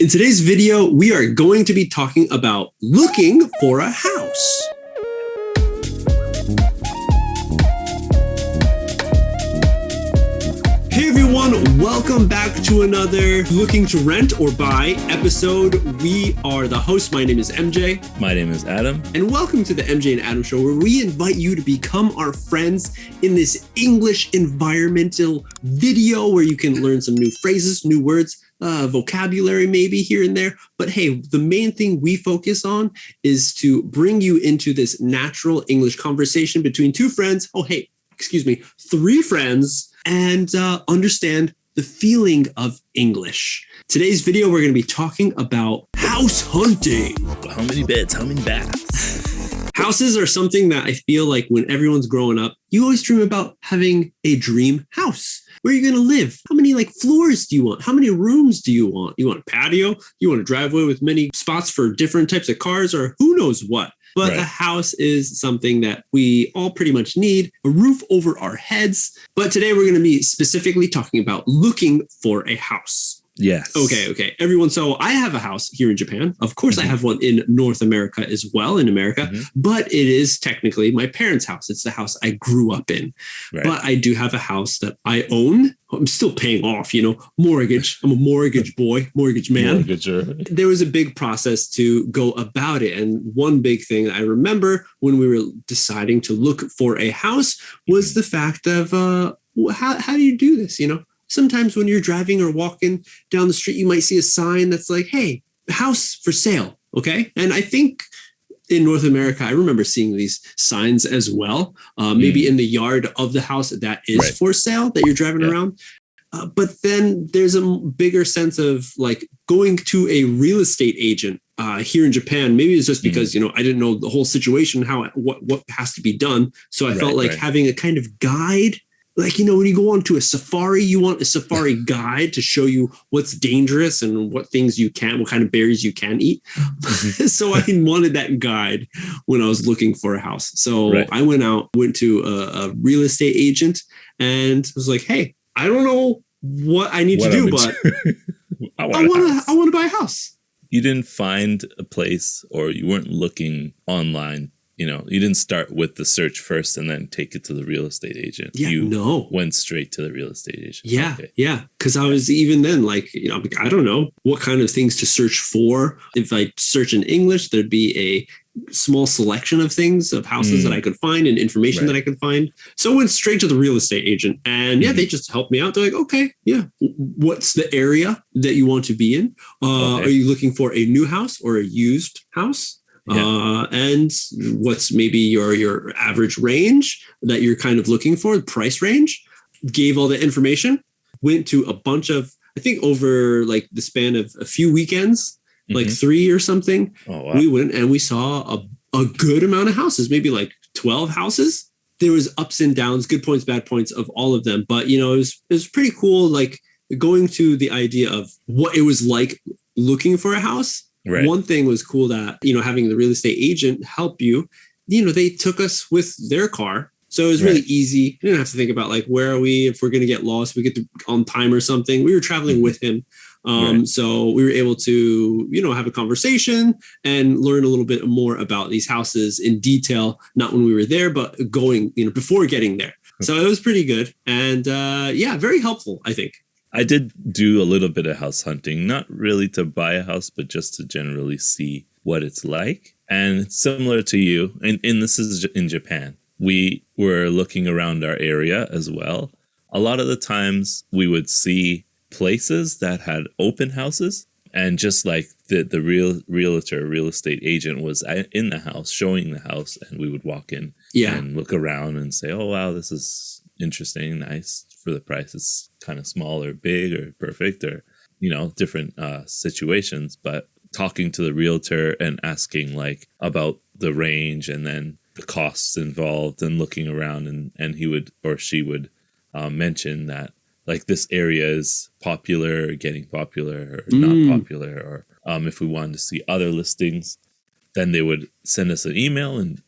In today's video, we are going to be talking about looking for a house. Hey everyone, welcome back to another Looking to Rent or Buy episode. We are the hosts. My name is MJ. My name is Adam. And welcome to the MJ and Adam Show, where we invite you to become our friends in this English environmental video where you can learn some new phrases, new words, vocabulary maybe here and there. But hey, the main thing we focus on is to bring you into this natural English conversation between two friends. Three friends, and understand the feeling of English. Today's video, we're going to be talking about house hunting. How many beds? How many baths? Houses are something that I feel like when everyone's growing up, you always dream about having a dream house. Where are you going to live? How many floors do you want? How many rooms do you want? You want a patio? You want a driveway with many spots for different types of cars, or who knows what? But right. A house is something that we all pretty much need, a roof over our heads. But today we're going to be specifically talking about looking for a house. Yes. Okay. Everyone. So I have a house here in Japan. Of course, I have one in North America as well, in America. But it is technically my parents' house. It's the house I grew up in. Right. But I do have a house that I own. I'm still paying off, mortgage. I'm a mortgage boy, mortgage man. Mortgager. There was a big process to go about it. And one big thing I remember when we were deciding to look for a house was the fact of how do you do this, Sometimes when you're driving or walking down the street, you might see a sign that's like, hey, house for sale. Okay. And I think in North America, I remember seeing these signs as well, maybe in the yard of the house that is for sale that you're driving around. But then there's a bigger sense of going to a real estate agent here in Japan. Maybe it's just because, I didn't know the whole situation, what has to be done. So I felt like having a kind of guide. When you go on to a safari, you want a safari guide to show you what's dangerous and what things what kind of berries you can eat. So I wanted that guide when I was looking for a house. So I went to a real estate agent and was like, hey, I don't know what I need to do, but I want to buy a house. You didn't find a place, or you weren't looking online. You didn't start with the search first and then take it to the real estate agent. Yeah, you went straight to the real estate agent. Yeah, yeah. Because I was even then I don't know what kind of things to search for. If I search in English, there'd be a small selection of things, of houses that I could find and information that I could find. So I went straight to the real estate agent, and they just helped me out. They're like, okay, what's the area that you want to be in? Are you looking for a new house or a used house? And what's maybe your average range that you're kind of looking for, the price range. Gave all the information, went to a bunch of, I think over the span of a few weekends, 3 or something. Oh, wow. We went and we saw a good amount of houses, maybe 12 houses. There was ups and downs, good points, bad points of all of them. But, it was pretty cool, going to the idea of what it was like looking for a house. Right. One thing was cool that, having the real estate agent help you, they took us with their car. So it was really easy. You didn't have to think about where are we, if we're going to get lost, we get to on time or something. We were traveling with him. So we were able to, have a conversation and learn a little bit more about these houses in detail, not when we were there, but going, before getting there. So it was pretty good. And very helpful, I think. I did do a little bit of house hunting, not really to buy a house, but just to generally see what it's like. And similar to you, and this is in Japan, we were looking around our area as well. A lot of the times we would see places that had open houses, and just the realtor, real estate agent was in the house, showing the house, and we would walk in and look around and say, oh, wow, this is interesting, nice. For the price, it's kind of small or big or perfect or, different situations. But talking to the realtor and asking about the range and then the costs involved and looking around and he would or she would mention that this area is popular, getting popular or not popular, or if we wanted to see other listings, then they would send us an email and,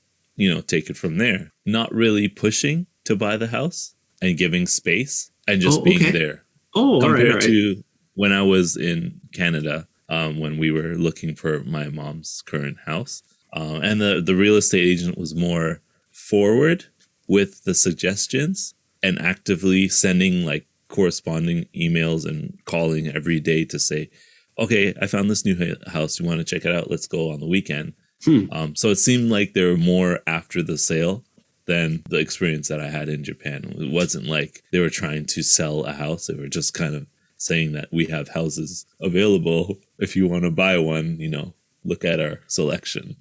take it from there. Not really pushing to buy the house and giving space and just being there. Oh, compared to when I was in Canada, when we were looking for my mom's current house. And the real estate agent was more forward with the suggestions and actively sending like corresponding emails and calling every day to say, okay, I found this new house. You want to check it out? Let's go on the weekend. So it seemed like they were more after the sale than the experience that I had in Japan. It wasn't like they were trying to sell a house. They were just kind of saying that we have houses available. If you want to buy one, you know, look at our selection.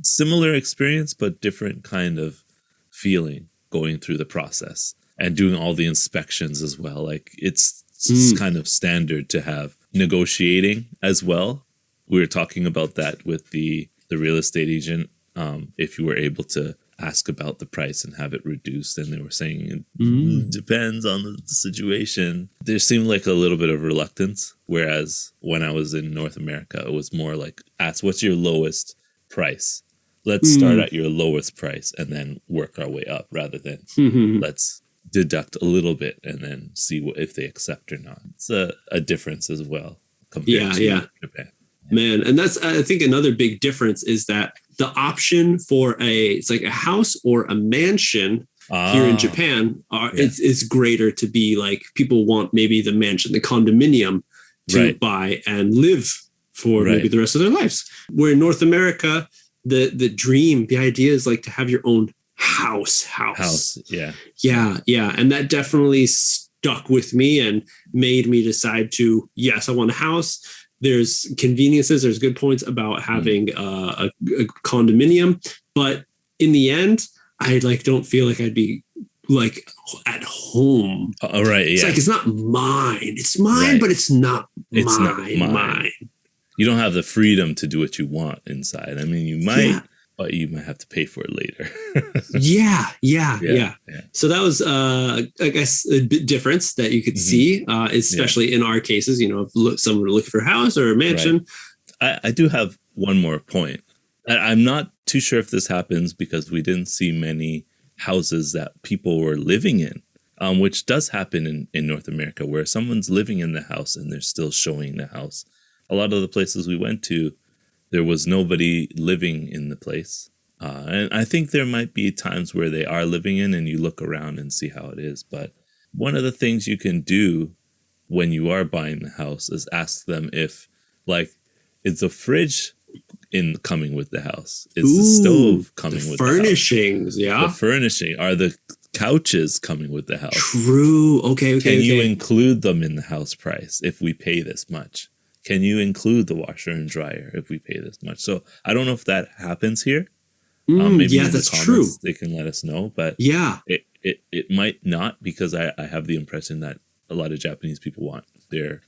Similar experience, but different kind of feeling going through the process and doing all the inspections as well. Like it's kind of standard to have negotiating as well. We were talking about that with the real estate agent. If you were able to ask about the price and have it reduced, and they were saying it depends on the situation. There seemed like a little bit of reluctance, whereas when I was in North America, it was more like, ask what's your lowest price. Let's start at your lowest price and then work our way up, rather than let's deduct a little bit and then see if they accept or not. It's a difference as well compared to Japan. Man, and that's, I think, another big difference is that the option for it's like a house or a mansion here in Japan is greater to be like, people want maybe the mansion, the condominium to buy and live for maybe the rest of their lives. Where in North America, the dream, the idea is like to have your own house. Yeah. And that definitely stuck with me and made me decide to, yes, I want a house. There's conveniences. There's good points about having a condominium, but in the end, I don't feel like I'd be like at home. It's like, it's not mine. It's mine, but it's not mine. You don't have the freedom to do what you want inside. I mean, you might, but you might have to pay for it later. Yeah. So that was, I guess, a bit difference that you could see, especially in our cases. You know, if someone were looking for a house or a mansion. I do have one more point. I'm not too sure if this happens because we didn't see many houses that people were living in, which does happen in North America, where someone's living in the house and they're still showing the house. A lot of the places we went to, there was nobody living in the place. And I think there might be times where they are living in and you look around and see how it is. But one of the things you can do when you are buying the house is ask them if, like, is the fridge coming with the house? Is the stove coming with the house? Furnishings, The furnishing. Are the couches coming with the house? True. Okay. Can you include them in the house price if we pay this much? Can you include the washer and dryer if we pay this much? So I don't know if that happens here. Maybe in the comments true. They can let us know. But it might not, because I have the impression that a lot of Japanese people want their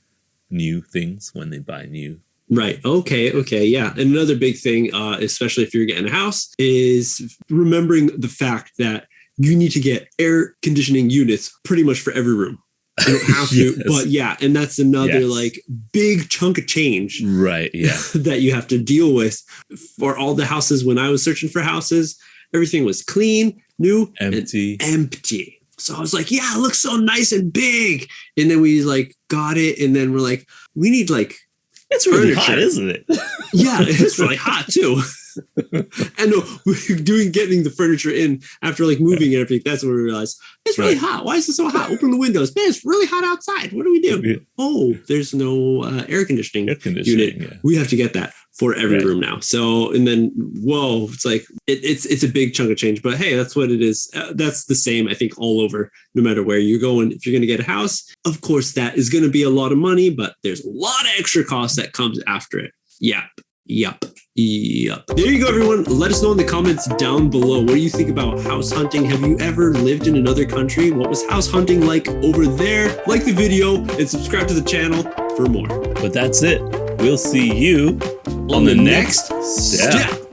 new things when they buy new. Right. Okay. Yeah. And another big thing, especially if you're getting a house, is remembering the fact that you need to get air conditioning units pretty much for every room. You don't have to, but and that's another like big chunk of change, that you have to deal with. For all the houses, when I was searching for houses, everything was clean, new, empty. So I was like, yeah, it looks so nice and big. And then we like got it, and then we're like, we need like it's really hot, isn't it? Yeah, it's really hot too. And getting the furniture in after like moving and everything, that's when we realized it's really hot. Why is it so hot? Open the windows. Man, it's really hot outside. What do we do? Yeah. Oh, there's no air conditioning unit. Yeah. We have to get that for every room now. So, and then, whoa, it's like, it's a big chunk of change, but hey, that's what it is. That's the same, I think, all over, no matter where you're going. If you're going to get a house, of course, that is going to be a lot of money, but there's a lot of extra costs that comes after it. Yep. There you go, everyone. Let us know in the comments down below. What do you think about house hunting? Have you ever lived in another country? What was house hunting like over there? Like the video and subscribe to the channel for more. But that's it. We'll see you on the next step.